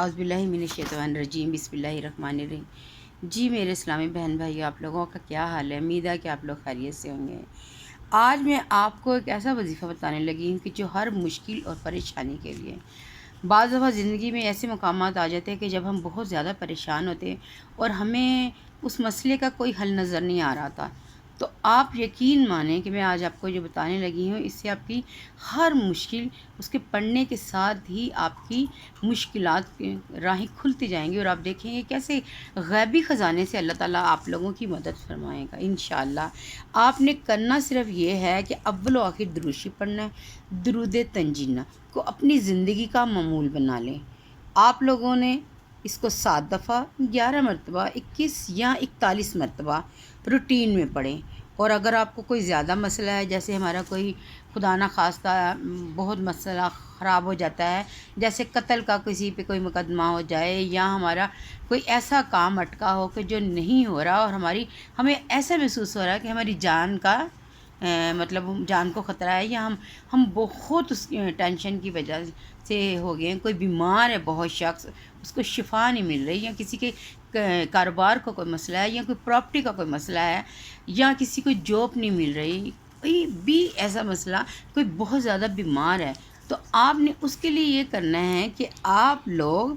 اعوذ باللہ من الشیطان الرجیم، بسم اللہ الرحمن الرحیم۔ جی میرے اسلامی بہن بھائی، آپ لوگوں کا کیا حال ہے؟ امید ہے کہ آپ لوگ خیریت سے ہوں گے۔ آج میں آپ کو ایک ایسا وظیفہ بتانے لگی ہوں کہ جو ہر مشکل اور پریشانی کے لیے، بعض دفعہ زندگی میں ایسے مقامات آ جاتے ہیں کہ جب ہم بہت زیادہ پریشان ہوتے ہیں اور ہمیں اس مسئلے کا کوئی حل نظر نہیں آ رہا تھا، تو آپ یقین مانیں کہ میں آج آپ کو جو بتانے لگی ہوں، اس سے آپ کی ہر مشکل، اس کے پڑھنے کے ساتھ ہی آپ کی مشکلات کی راہیں کھلتی جائیں گی، اور آپ دیکھیں گے کیسے غیبی خزانے سے اللہ تعالیٰ آپ لوگوں کی مدد فرمائے گا انشاءاللہ۔ آپ نے کرنا صرف یہ ہے کہ اول و آخر درود شریف پڑھنا ہے، درود تنجینہ کو اپنی زندگی کا معمول بنا لیں۔ آپ لوگوں نے اس کو 7 دفعہ، 11 مرتبہ، 21 یا 41 مرتبہ روٹین میں پڑھیں۔ اور اگر آپ کو کوئی زیادہ مسئلہ ہے، جیسے ہمارا کوئی خدا نہ خواستہ بہت مسئلہ خراب ہو جاتا ہے، جیسے قتل کا کسی پہ کوئی مقدمہ ہو جائے، یا ہمارا کوئی ایسا کام اٹکا ہو کہ جو نہیں ہو رہا، اور ہمیں ایسا محسوس ہو رہا ہے کہ ہماری جان کا مطلب جان کو خطرہ ہے، یا ہم بہت اس ٹینشن کی وجہ سے ہو گئے ہیں، کوئی بیمار ہے بہت شخص، اس کو شفا نہیں مل رہی، یا کسی کے کاروبار کا کوئی مسئلہ ہے، یا کوئی پراپرٹی کا کوئی مسئلہ ہے، یا کسی کو جاب نہیں مل رہی، کوئی بھی ایسا مسئلہ، کوئی بہت زیادہ بیمار ہے، تو آپ نے اس کے لیے یہ کرنا ہے کہ آپ لوگ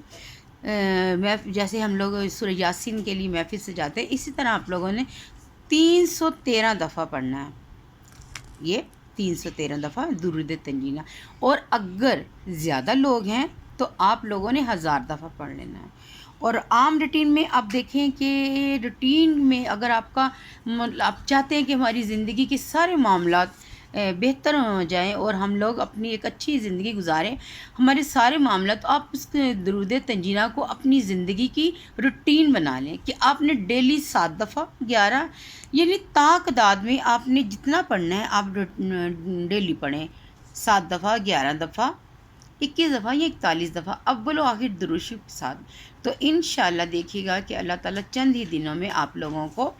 جیسے ہم لوگ سورہ یاسین کے لیے محفل سے جاتے ہیں، اسی طرح آپ لوگوں نے 313 دفعہ پڑھنا ہے، یہ 313 دفعہ درود تنجینہ۔ اور اگر زیادہ لوگ ہیں تو آپ لوگوں نے 1000 دفعہ پڑھ لینا ہے۔ اور عام روٹین میں آپ دیکھیں کہ روٹین میں اگر آپ چاہتے ہیں کہ ہماری زندگی کے سارے معاملات بہتر ہو جائیں اور ہم لوگ اپنی ایک اچھی زندگی گزاریں، ہمارے سارے معاملات، آپ اس درود تنجینہ کو اپنی زندگی کی روٹین بنا لیں کہ آپ نے ڈیلی 7 دفعہ، 11 یعنی تعداد میں آپ نے جتنا پڑھنا ہے آپ ڈیلی پڑھیں، 7 دفعہ، 11 دفعہ، 21 دفعہ یا 41 دفعہ اول و آخر درود شریف کے ساتھ۔ تو انشاءاللہ دیکھیے گا کہ اللہ تعالیٰ چند ہی دنوں میں آپ لوگوں کو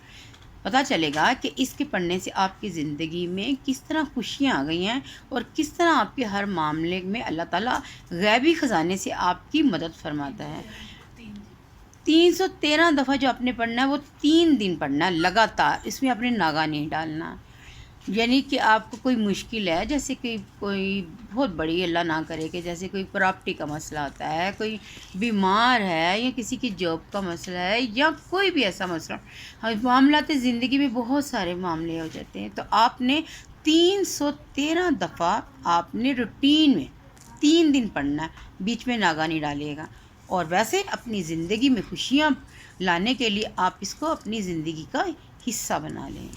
پتہ چلے گا کہ اس کے پڑھنے سے آپ کی زندگی میں کس طرح خوشیاں آ گئی ہیں، اور کس طرح آپ کے ہر معاملے میں اللہ تعالیٰ غیبی خزانے سے آپ کی مدد فرماتا ہے۔ 313 دفعہ جو آپ نے پڑھنا ہے وہ 3 دن پڑھنا ہے لگاتار، اس میں آپ نے ناغہ نہیں ڈالنا۔ یعنی کہ آپ کو کوئی مشکل ہے، جیسے کہ کوئی بہت بڑی، اللہ نہ کرے کہ جیسے کوئی پراپرٹی کا مسئلہ ہوتا ہے، کوئی بیمار ہے، یا کسی کی جاب کا مسئلہ ہے، یا کوئی بھی ایسا مسئلہ، معاملات زندگی میں بہت سارے معاملے ہو جاتے ہیں، تو آپ نے 313 دفعہ آپ نے روٹین میں 3 دن پڑھنا ہے، بیچ میں ناغہ نہیں ڈالیے گا۔ اور ویسے اپنی زندگی میں خوشیاں لانے کے لیے آپ اس کو اپنی زندگی کا حصہ بنا لیں۔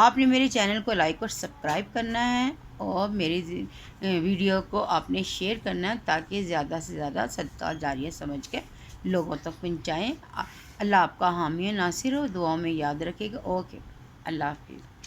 آپ نے میرے چینل کو لائک اور سبسکرائب کرنا ہے، اور میری ویڈیو کو آپ نے شیئر کرنا ہے، تاکہ زیادہ سے زیادہ صدقہ جاریہ سمجھ کے لوگوں تک پہنچائیں۔ اللہ آپ کا حامی و ناصر ہو، دعاؤں میں یاد رکھے گا۔ اوکے، اللہ حافظ۔